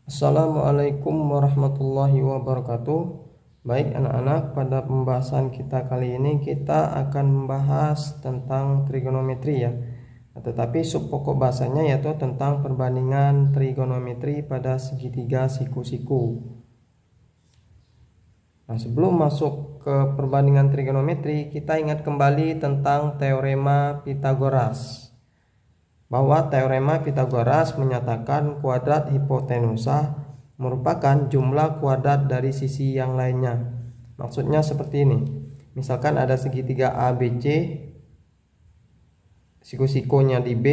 Assalamualaikum warahmatullahi wabarakatuh. Baik anak-anak, pada pembahasan kita kali ini kita akan membahas tentang trigonometri ya. Tetapi sub pokok bahasanya yaitu tentang perbandingan trigonometri pada segitiga siku-siku. Nah, sebelum masuk ke perbandingan trigonometri, kita ingat kembali tentang teorema Pythagoras. Bahwa teorema Pythagoras menyatakan kuadrat hipotenusa merupakan jumlah kuadrat dari sisi yang lainnya. Maksudnya seperti ini. Misalkan ada segitiga ABC, siku-sikunya di B.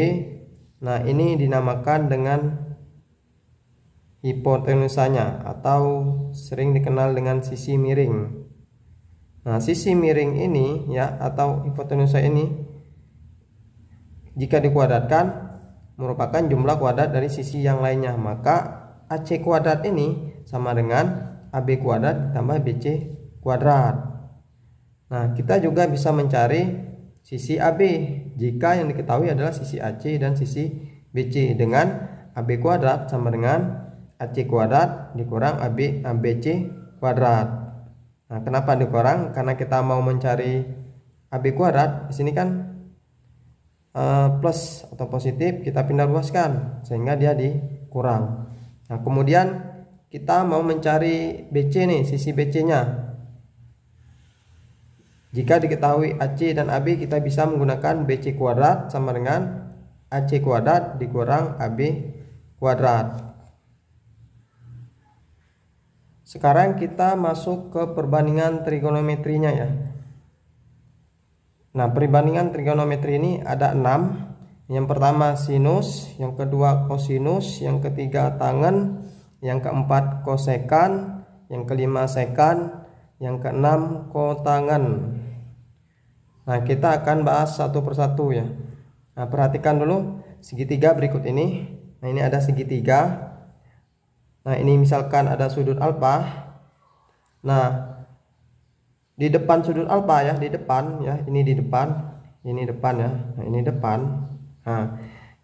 Nah, ini dinamakan dengan hipotenusanya atau sering dikenal dengan sisi miring. Nah, sisi miring ini ya atau hipotenusa ini jika dikuadratkan merupakan jumlah kuadrat dari sisi yang lainnya, maka AC kuadrat ini sama dengan AB kuadrat ditambah BC kuadrat. Nah, kita juga bisa mencari sisi AB jika yang diketahui adalah sisi AC dan sisi BC, dengan AB kuadrat sama dengan AC kuadrat dikurang ABC kuadrat. Nah, kenapa dikurang? Karena kita mau mencari AB kuadrat, di sini kan plus atau positif, kita pindah luaskan sehingga dia dikurang. Nah, kemudian kita mau mencari BC nih, sisi BC nya. Jika diketahui AC dan AB, kita bisa menggunakan BC kuadrat sama dengan AC kuadrat dikurang AB kuadrat. Sekarang kita masuk ke perbandingan trigonometrinya ya. Nah, perbandingan trigonometri ini ada 6. Yang pertama sinus, yang kedua kosinus, yang ketiga tangen, yang keempat kosekan, yang kelima sekan, yang keenam kotangen. Nah, kita akan bahas satu persatu ya. Nah, perhatikan dulu segitiga berikut ini. Nah, ini ada segitiga. Nah, ini misalkan ada sudut alfa. Nah, di depan sudut alfa ya, di depan ya, ini di depan, ini depan ya. Nah, ini depan. Nah,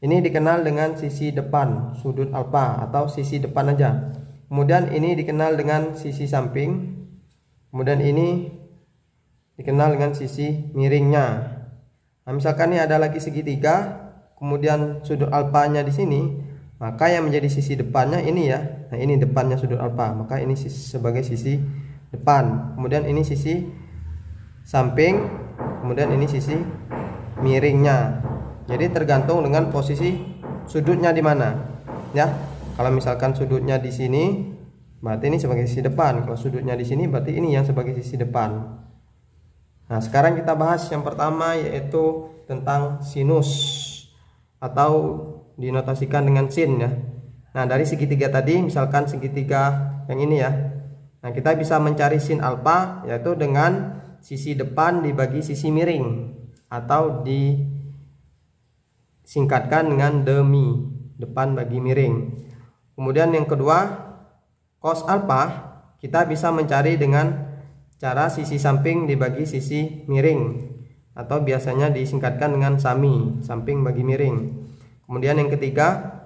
ini dikenal dengan sisi depan sudut alfa atau sisi depan aja. Kemudian ini dikenal dengan sisi samping. Kemudian ini dikenal dengan sisi miringnya. Nah, misalkan ini ada lagi segitiga, kemudian sudut alfanya di sini, maka yang menjadi sisi depannya ini ya. Nah, ini depannya sudut alfa, maka ini sebagai sisi depan. Kemudian ini sisi samping, kemudian ini sisi miringnya. Jadi tergantung dengan posisi sudutnya di mana ya. Kalau misalkan sudutnya di sini, berarti ini sebagai sisi depan. Kalau sudutnya di sini, berarti ini yang sebagai sisi depan. Nah, sekarang kita bahas yang pertama, yaitu tentang sinus atau dinotasikan dengan sin ya. Nah, dari segitiga tadi, misalkan segitiga yang ini ya. Nah, kita bisa mencari sin alfa yaitu dengan sisi depan dibagi sisi miring atau disingkatkan dengan demi, depan bagi miring. Kemudian yang kedua, cos alfa kita bisa mencari dengan cara sisi samping dibagi sisi miring atau biasanya disingkatkan dengan sami, samping bagi miring. Kemudian yang ketiga,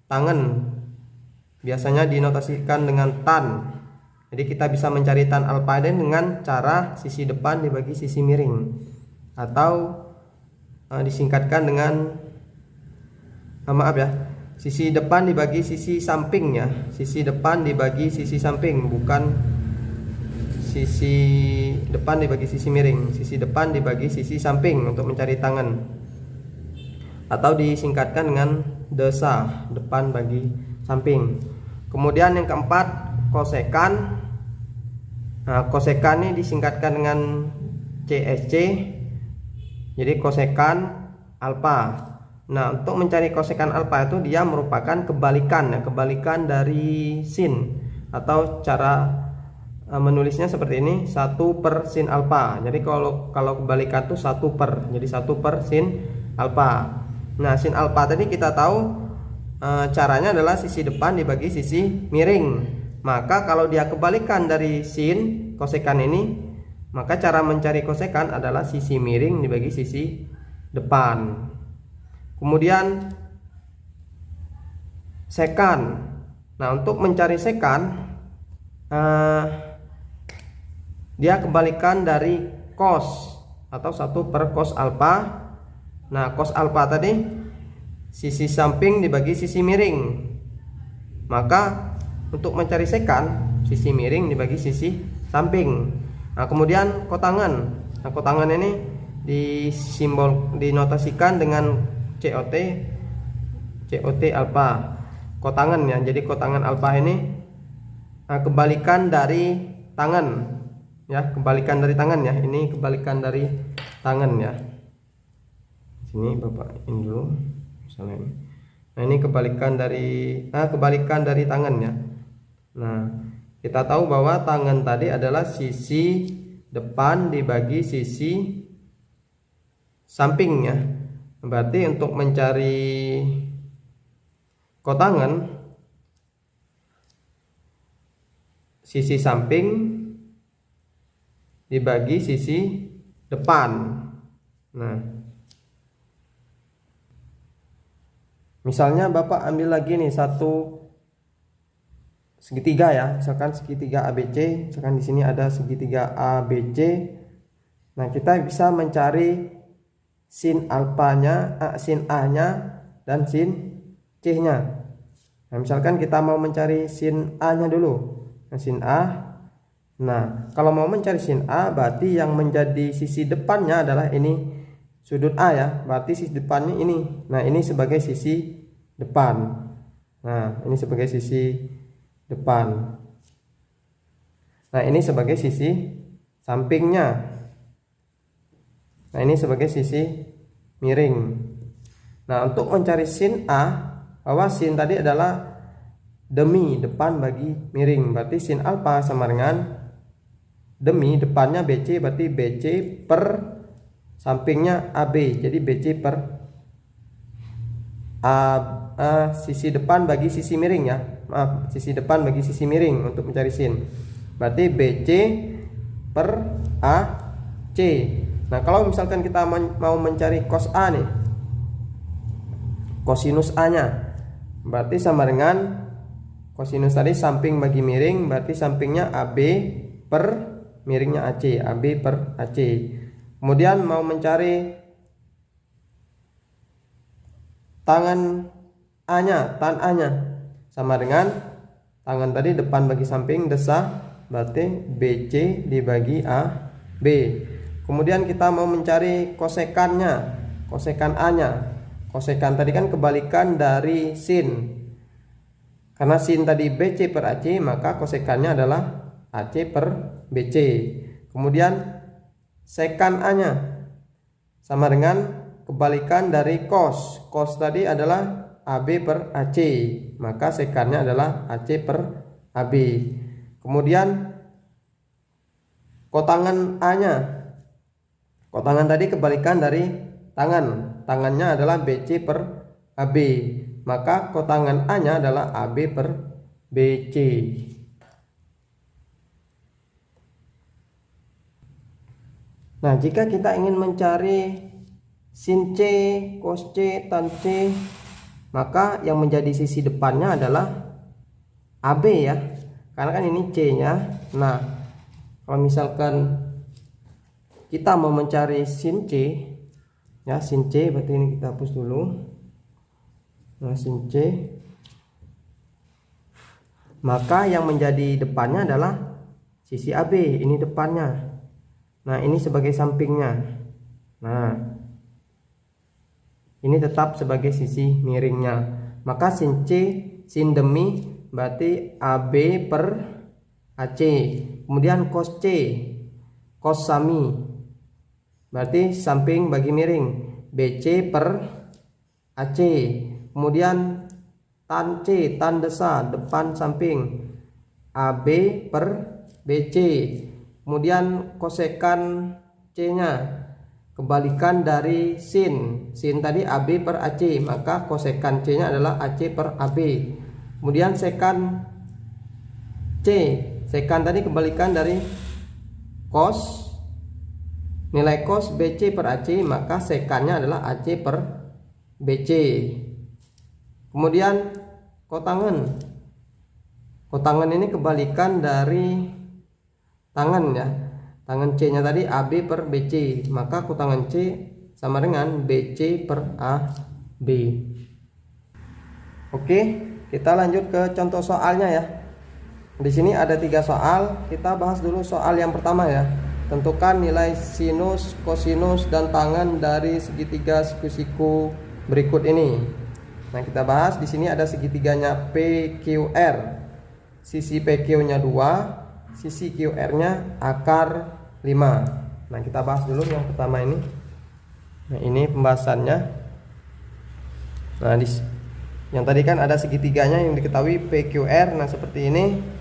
tangen biasanya dinotasikan dengan tan. Jadi kita bisa mencari tan alfa dengan cara sisi depan dibagi sisi miring atau disingkatkan dengan sisi depan dibagi sisi samping ya. Sisi depan dibagi sisi samping, bukan sisi depan dibagi sisi miring. Sisi depan dibagi sisi samping untuk mencari tangan, atau disingkatkan dengan desa, depan bagi samping. Kemudian yang keempat, kosekan. Nah, kosekan ini disingkatkan dengan CSC, jadi kosekan alfa. Nah, untuk mencari kosekan alfa itu dia merupakan kebalikan ya, kebalikan dari sin, atau cara menulisnya seperti ini, 1 per sin alfa. Jadi kalau kebalikan itu 1 per, jadi 1 per sin alfa. Nah, sin alfa tadi kita tahu caranya adalah sisi depan dibagi sisi miring. Maka kalau dia kebalikan dari sin kosekan ini, maka cara mencari kosekan adalah sisi miring dibagi sisi depan. Kemudian sekan. Nah, untuk mencari sekan, dia kebalikan dari cos atau 1 per cos alfa. Nah, cos alfa tadi sisi samping dibagi sisi miring. Maka untuk mencari sekan, sisi miring dibagi sisi samping. Nah, kemudian kotangan. Nah, kotangan ini dinotasikan dengan COT alfa. Kotangan ya. Jadi kotangan alfa ini kebalikan dari tangan ya, kebalikan dari tangan ya. Ini kebalikan dari tangan ya. Sini Bapak ini dulu misalnya ini. Nah, ini kebalikan dari tangan ya. Nah, kita tahu bahwa tangan tadi adalah sisi depan dibagi sisi samping ya. Berarti untuk mencari kotangan, sisi samping dibagi sisi depan. Nah, misalnya Bapak ambil lagi nih satu segitiga ya, misalkan segitiga ABC, misalkan di sini ada segitiga ABC. Nah, kita bisa mencari sin alfanya, sin A-nya dan sin C-nya. Nah, misalkan kita mau mencari sin A-nya dulu. Nah, sin A. Nah, kalau mau mencari sin A, berarti yang menjadi sisi depannya adalah ini sudut A ya, berarti sisi depannya ini. Nah, ini sebagai sisi depan. Nah, ini sebagai sisi depan. Nah, ini sebagai sisi sampingnya. Nah, ini sebagai sisi miring. Nah, untuk mencari sin A, bahwa sin tadi adalah demi depan bagi miring, berarti sin alfa sama dengan demi depannya BC, berarti BC per sampingnya AB. Jadi BC per sisi depan bagi sisi miring ya. Maaf, sisi depan bagi sisi miring untuk mencari sin. Berarti BC per AC. Nah, kalau misalkan kita mau mencari cos A nih, kosinus A-nya, berarti sama dengan kosinus tadi samping bagi miring, berarti sampingnya AB per miringnya AC, AB per AC. Kemudian mau mencari tangan A-nya, tan A-nya, sama dengan tangan tadi depan bagi samping desah, berarti BC dibagi AB. Kemudian kita mau mencari kosekannya, kosekan A-nya. Kosekan tadi kan kebalikan dari sin. Karena sin tadi BC per AC, maka kosekannya adalah AC per BC. Kemudian sekan A-nya sama dengan kebalikan dari cos. Cos tadi adalah AB per AC, maka sekannya adalah AC per AB. Kemudian kotangan A-nya. Kotangan tadi kebalikan dari tangan. Tangannya adalah BC per AB, maka kotangan A-nya adalah AB per BC. Nah, jika kita ingin mencari sin C, cos C, tan C, maka yang menjadi sisi depannya adalah AB ya, karena kan ini C-nya. Nah, kalau misalkan kita mau mencari sin C ya, sin C, berarti ini kita hapus dulu. Nah, sin C, maka yang menjadi depannya adalah sisi AB, ini depannya. Nah, ini sebagai sampingnya. Nah, ini tetap sebagai sisi miringnya. Maka sin C, sin demi, berarti AB per AC. Kemudian cos C, cos sami, berarti samping bagi miring, BC per AC. Kemudian tan C, tan desa, depan samping, AB per BC. Kemudian kosekan C-nya kebalikan dari sin. Sin tadi AB per AC, maka kosekan C-nya adalah AC per AB. Kemudian sekan C, sekan tadi kebalikan dari cos. Nilai cos BC per AC, maka sekannya adalah AC per BC. Kemudian kotangan. Kotangan ini kebalikan dari tangan ya. Tangan C nya tadi AB per BC, maka kotangan C sama dengan BC per AB. Oke, kita lanjut ke contoh soalnya ya. Di sini ada 3 soal, kita bahas dulu soal yang pertama ya. Tentukan nilai sinus, kosinus, dan tangen dari segitiga siku-siku berikut ini. Nah, kita bahas di sini ada segitiganya PQR. Sisi PQ-nya 2, sisi QR-nya akar 5. Nah, kita bahas dulu yang pertama ini. Nah, ini pembahasannya. Nah, yang tadi kan ada segitiganya yang diketahui PQR. Nah, seperti ini.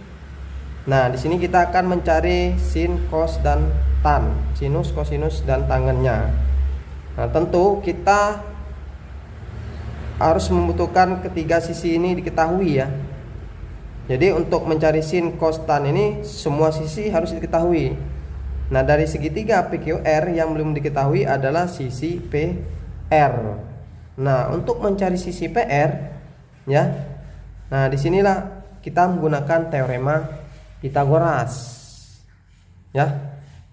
Nah, di sini kita akan mencari sin, cos, dan tan, sinus, kosinus, dan tangennya. Nah, tentu kita harus membutuhkan ketiga sisi ini diketahui ya. Jadi untuk mencari sin, cos, tan ini semua sisi harus diketahui. Nah, dari segitiga PQR yang belum diketahui adalah sisi PR. Nah, untuk mencari sisi PR ya. Nah, disinilah kita menggunakan teorema Pitagoras ya.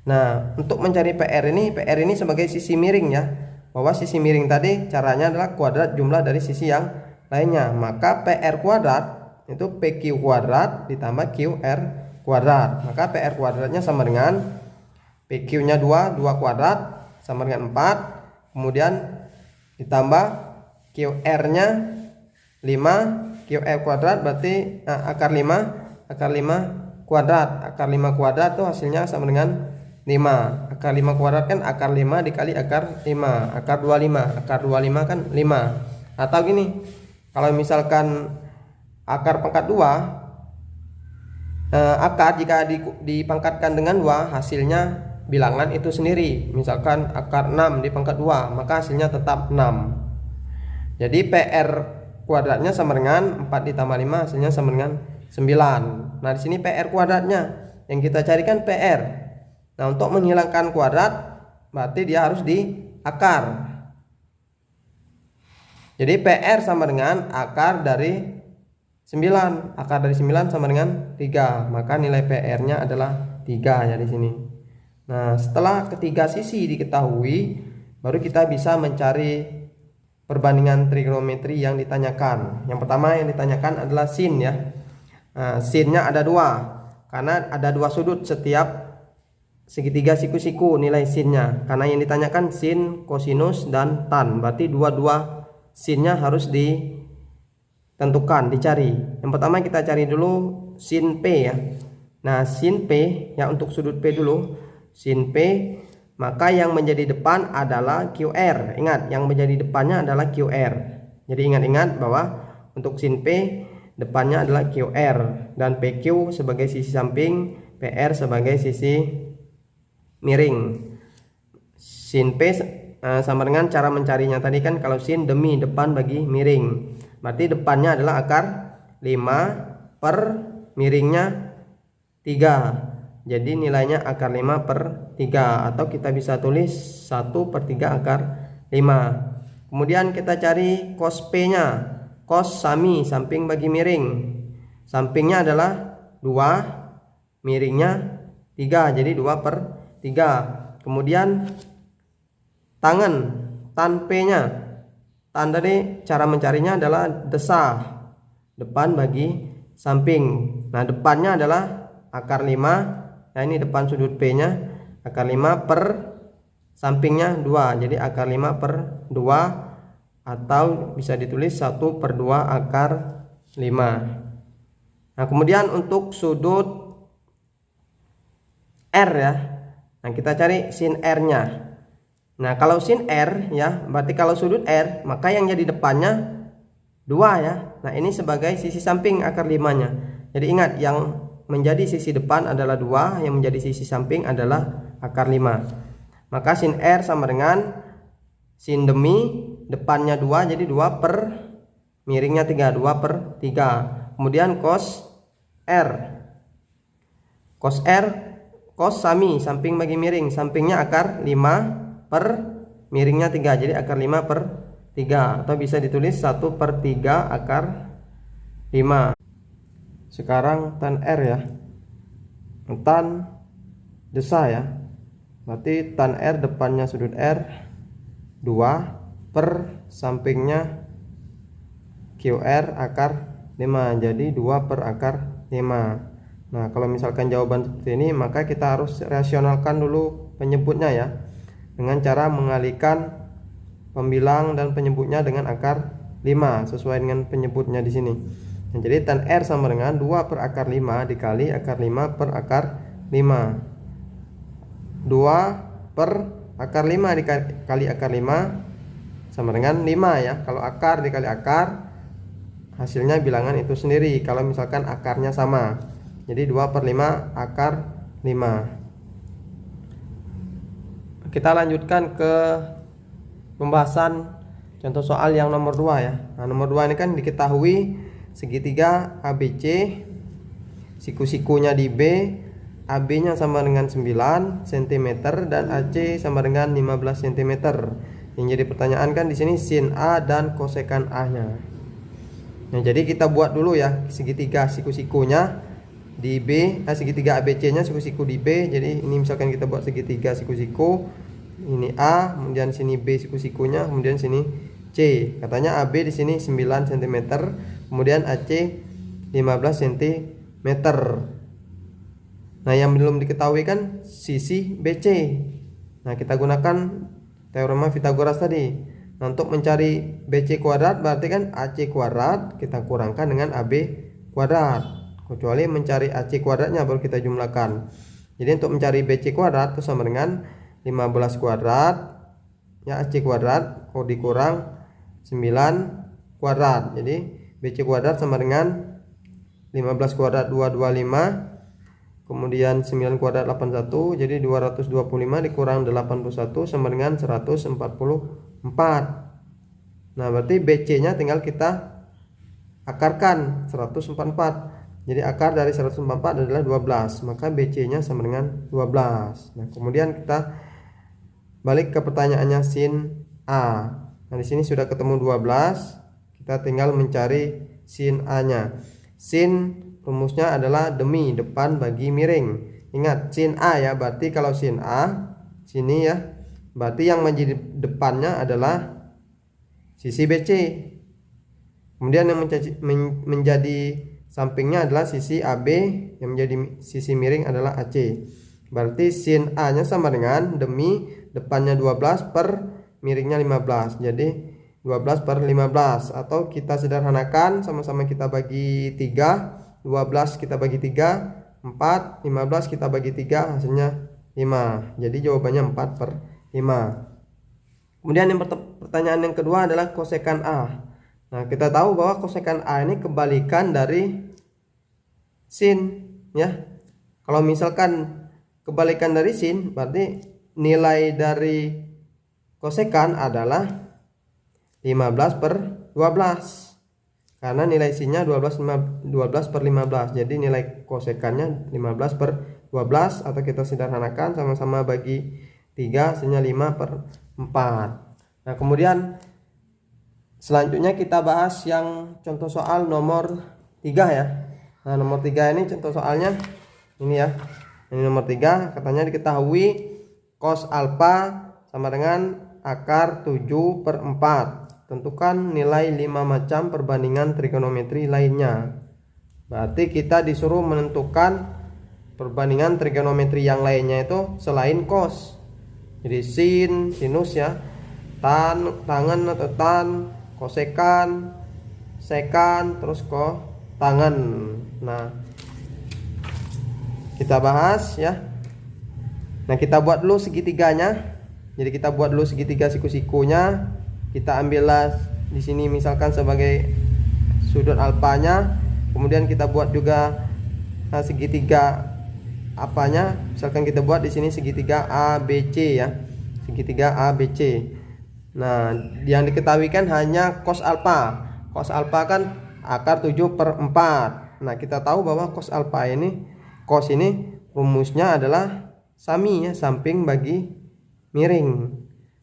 Nah, untuk mencari PR ini sebagai sisi miring ya. Bahwa sisi miring tadi caranya adalah kuadrat jumlah dari sisi yang lainnya. Maka PR kuadrat itu PQ kuadrat ditambah QR kuadrat. Maka PR kuadratnya sama dengan PQ nya 2 kuadrat sama dengan 4. Kemudian ditambah QR nya 5, QR kuadrat berarti akar 5 kuadrat. Akar 5 kuadrat tuh hasilnya sama dengan 5. Akar 5 kuadrat kan akar 5 dikali akar 5, akar 25. Akar 25 kan 5. Atau gini, kalau misalkan akar pangkat 2, akar jika dipangkatkan dengan 2 hasilnya bilangan itu sendiri. Misalkan akar 6 di pangkat 2, maka hasilnya tetap 6. Jadi PR kuadratnya sama dengan 4 ditambah 5 hasilnya sama dengan 9. Nah, di sini PR kuadratnya yang kita carikan PR. Nah, untuk menghilangkan kuadrat berarti dia harus di akar. Jadi PR sama dengan akar dari 9. Akar dari 9 sama dengan 3. Maka nilai PR-nya adalah 3 ya di sini. Nah, setelah ketiga sisi diketahui, baru kita bisa mencari perbandingan trigonometri yang ditanyakan. Yang pertama yang ditanyakan adalah sin ya. Nah, sinnya ada 2 karena ada 2 sudut setiap segitiga siku-siku nilai sinnya. Karena yang ditanyakan sin, kosinus, dan tan, berarti dua sinnya harus ditentukan, dicari. Yang pertama kita cari dulu sin P ya. Nah, sin P ya, untuk sudut P dulu. Sin P, maka yang menjadi depan adalah QR. Ingat, yang menjadi depannya adalah QR. Jadi ingat-ingat bahwa untuk sin P depannya adalah QR dan PQ sebagai sisi samping, PR sebagai sisi miring. Sin P sama dengan cara mencarinya tadi kan, kalau sin demi depan bagi miring. Berarti depannya adalah akar 5 per miringnya 3. Jadi nilainya akar 5 per 3, atau kita bisa tulis 1/3 akar 5. Kemudian kita cari cos P nya. Cos sami samping bagi miring. Sampingnya adalah 2, miringnya 3, jadi 2/3. Kemudian tan P nya. Tan tadi cara mencarinya adalah desah, depan bagi samping. Nah, depannya adalah akar 5. Nah, ini depan sudut P nya akar 5 per sampingnya 2, jadi akar 5 per 2, atau bisa ditulis 1/2 akar 5. Nah, kemudian untuk sudut R ya. Nah, kita cari sin R nya. Nah, kalau sin R ya, berarti kalau sudut R, maka yang jadi depannya 2 ya. Nah, ini sebagai sisi samping akar 5 nya. Jadi ingat, yang menjadi sisi depan adalah 2, yang menjadi sisi samping adalah akar 5. Maka sin R sama dengan sin demi depannya 2, jadi 2 per miringnya 3, 2/3. Kemudian cos R. Cos R, cos sami samping bagi miring, sampingnya akar 5 per miringnya 3, jadi akar 5/3, atau bisa ditulis 1/3 akar 5. Sekarang tan R ya, tan desa ya, berarti tan R depannya sudut R 2 per sampingnya QR akar 5, jadi 2 per akar 5. Nah kalau misalkan jawaban seperti ini, maka kita harus rasionalkan dulu penyebutnya ya, dengan cara mengalihkan pembilang dan penyebutnya dengan akar 5 sesuai dengan penyebutnya di sini. Nah, jadi tan R sama dengan 2 per akar 5 dikali akar 5 per akar 5. 2 per akar 5 dikali akar 5 sama dengan 5 ya. Kalau akar dikali akar, hasilnya bilangan itu sendiri kalau misalkan akarnya sama. Jadi 2 per 5 akar 5. Kita lanjutkan ke pembahasan contoh soal yang nomor 2 ya. Nah, nomor 2 ini kan diketahui segitiga ABC, siku-sikunya di B, AB-nya sama dengan 9 cm dan AC sama dengan 15 cm. Yang jadi pertanyaan kan di sini sin A dan kosekan A-nya. Nah, jadi kita buat dulu ya segitiga siku-sikunya di B, segitiga ABC-nya siku-siku di B. Jadi ini misalkan kita buat segitiga siku-siku, ini A, kemudian sini B siku-sikunya, kemudian sini C. Katanya AB di sini 9 cm, kemudian AC 15 cm. Nah, yang belum diketahui kan sisi BC. Nah, kita gunakan teorema Pythagoras tadi. Nah, untuk mencari BC kuadrat berarti kan AC kuadrat kita kurangkan dengan AB kuadrat. Kecuali mencari AC kuadratnya baru kita jumlahkan. Jadi untuk mencari BC kuadrat itu sama dengan 15 kuadrat ya, AC kuadrat kalau dikurang 9 kuadrat. Jadi BC kuadrat sama dengan 15 kuadrat 225, kemudian 9 kuadrat 81, jadi 225 dikurang 81 sama dengan 144. Nah, berarti BC-nya tinggal kita akarkan 144. Jadi akar dari 144 adalah 12, maka BC-nya sama dengan 12. Nah, kemudian kita balik ke pertanyaannya sin A. Nah, di sini sudah ketemu 12, kita tinggal mencari sin A-nya. Sin rumusnya adalah demi depan bagi miring. Ingat sin A ya, berarti kalau sin A sini ya, berarti yang menjadi depannya adalah sisi BC. Kemudian yang menjadi sampingnya adalah sisi AB, yang menjadi sisi miring adalah AC. Berarti sin A-nya sama dengan demi depannya 12 per miringnya 15. Jadi 12 per 15, atau kita sederhanakan sama-sama kita bagi 3. 12 kita bagi 3 4, 15 kita bagi 3 hasilnya 5. Jadi jawabannya 4 per 5. Kemudian yang pertanyaan yang kedua adalah kosekan A. Nah, kita tahu bahwa kosekan A ini kebalikan dari sin ya. Kalau misalkan kebalikan dari sin, berarti nilai dari kosekan adalah 15 per 12. Karena nilai sinnya 12 per 15. Jadi nilai kosekannya 15 per 12, atau kita sederhanakan sama-sama bagi 3 hasilnya 5 per 4. Nah, kemudian selanjutnya kita bahas yang contoh soal nomor 3 ya. Nah, nomor 3 ini contoh soalnya ini ya. Ini nomor 3, katanya diketahui cos alfa sama dengan akar 7 per 4. Tentukan nilai 5 macam perbandingan trigonometri lainnya. Berarti kita disuruh menentukan perbandingan trigonometri yang lainnya itu selain cos. Jadi sin, sinus ya, tan, tangan atau tan, kosekan, sekan, terus tangan. Nah, kita bahas ya. Nah, kita buat dulu segitiganya. Jadi kita buat dulu segitiga siku-sikunya. Kita ambillah di sini misalkan sebagai sudut alfanya. Kemudian kita buat juga segitiga apanya. Misalkan kita buat di sini segitiga ABC ya. Segitiga ABC. Nah, yang diketahui kan hanya cos alfa. Cos alfa kan akar 7 per 4. Nah, kita tahu bahwa cos alfa ini, cos ini rumusnya adalah sami ya, samping bagi miring.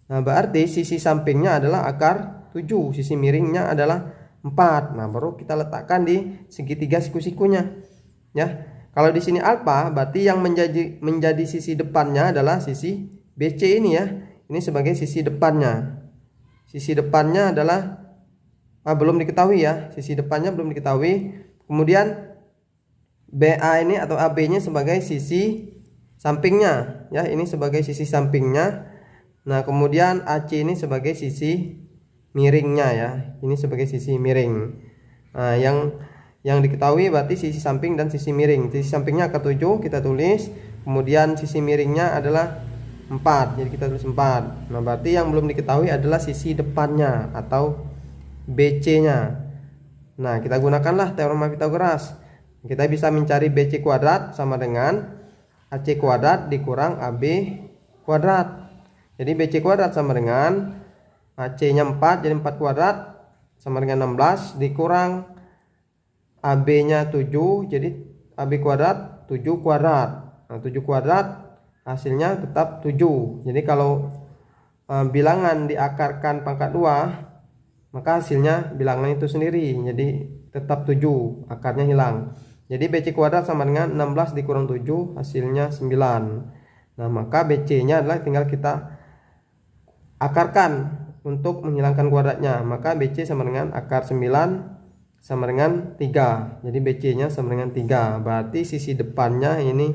Nah, berarti sisi sampingnya adalah akar 7, sisi miringnya adalah 4. Nah, baru kita letakkan di segitiga siku-sikunya. Ya. Kalau di sini alfa, berarti yang menjadi sisi depannya adalah sisi BC ini ya. Ini sebagai sisi depannya. Sisi depannya adalah belum diketahui ya. Sisi depannya belum diketahui. Kemudian BA ini atau AB-nya sebagai sisi sampingnya ya. Ini sebagai sisi sampingnya. Nah, kemudian AC ini sebagai sisi miringnya ya. Ini sebagai sisi miring. Nah, yang diketahui berarti sisi samping dan sisi miring. Sisi sampingnya akar 7 kita tulis, kemudian sisi miringnya adalah 4. Jadi kita tulis 4. Nah, berarti yang belum diketahui adalah sisi depannya atau BC-nya. Nah, kita gunakanlah teorema Pitagoras. Kita bisa mencari BC kuadrat sama dengan AC kuadrat dikurang AB kuadrat. Jadi BC kuadrat sama dengan AC-nya 4, jadi 4 kuadrat sama dengan 16 dikurang AB-nya 7, jadi AB kuadrat 7 kuadrat. Nah, 7 kuadrat hasilnya tetap 7. Jadi kalau bilangan diakarkan pangkat 2, maka hasilnya bilangan itu sendiri. Jadi tetap 7, akarnya hilang. Jadi BC kuadrat sama dengan 16 dikurang 7, hasilnya 9. Nah, maka BC-nya adalah tinggal kita akarkan untuk menghilangkan kuadratnya. Maka BC sama dengan akar 9 sama dengan 3. Jadi BC-nya sama dengan 3. Berarti sisi depannya ini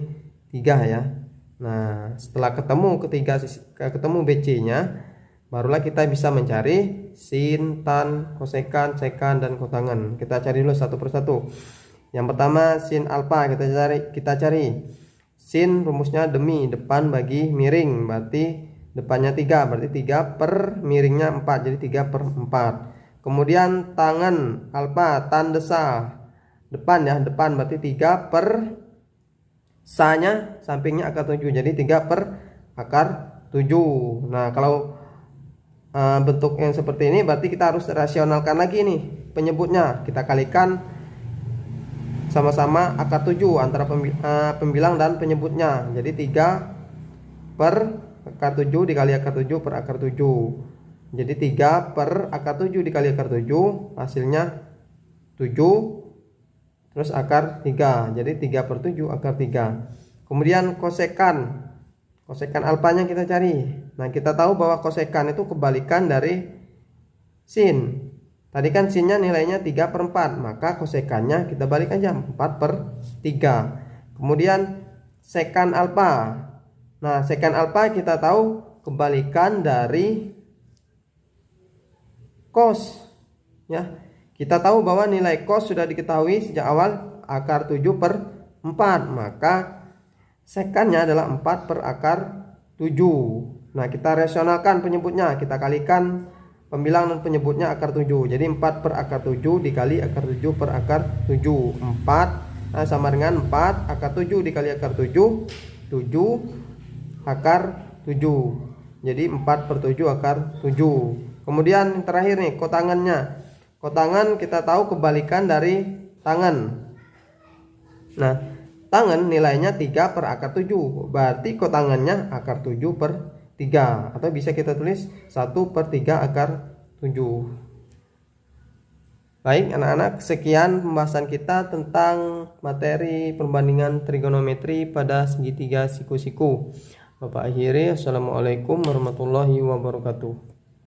3 ya. Nah, setelah ketemu BC-nya, barulah kita bisa mencari sin, tan, kosekan, sekan, dan kotangen. Kita cari dulu satu persatu. Yang pertama sin alfa kita cari. Sin rumusnya demi, depan bagi miring, berarti depannya 3, berarti 3 per miringnya 4, jadi 3 per 4. Kemudian tangan alfa, tan desa, depan ya, depan berarti 3 per sa-nya sampingnya akar 7, jadi 3 per akar 7. Nah, kalau bentuk yang seperti ini berarti kita harus rasionalkan lagi nih penyebutnya. Kita kalikan sama-sama akar 7 antara pembilang dan penyebutnya. Jadi 3 per akar 7 dikali akar 7 per akar 7. Jadi 3 per akar 7 dikali akar 7 hasilnya 7. Terus akar 3. Jadi 3 per 7 akar 3. Kemudian kosekan. Kosekan alfanya kita cari. Nah, kita tahu bahwa kosekan itu kebalikan dari sin. Tadi kan sinnya nilainya 3 per 4. Maka kosekannya kita balik aja 4 per 3. Kemudian sekan alfa. Nah, sekan alfa kita tahu kebalikan dari cos ya. Kita tahu bahwa nilai cos sudah diketahui sejak awal akar 7 per 4. Maka sekannya adalah 4 per akar 7. Nah, kita rasionalkan penyebutnya. Kita kalikan pembilang dan penyebutnya akar 7. Jadi 4 per akar 7 dikali akar 7 per akar 7. 4 sama dengan 4 akar 7 dikali akar 7. 7 akar 7. Jadi 4 per 7 akar 7. Kemudian yang terakhir nih kotangannya. Kotangan kita tahu kebalikan dari tangan. Nah, tangan nilainya 3 per akar 7. Berarti kotangannya akar 7 per 3. Atau bisa kita tulis 1 per 3 akar 7. Baik anak-anak, sekian pembahasan kita tentang materi perbandingan trigonometri pada segitiga siku-siku. Bapak akhiri, assalamualaikum warahmatullahi wabarakatuh.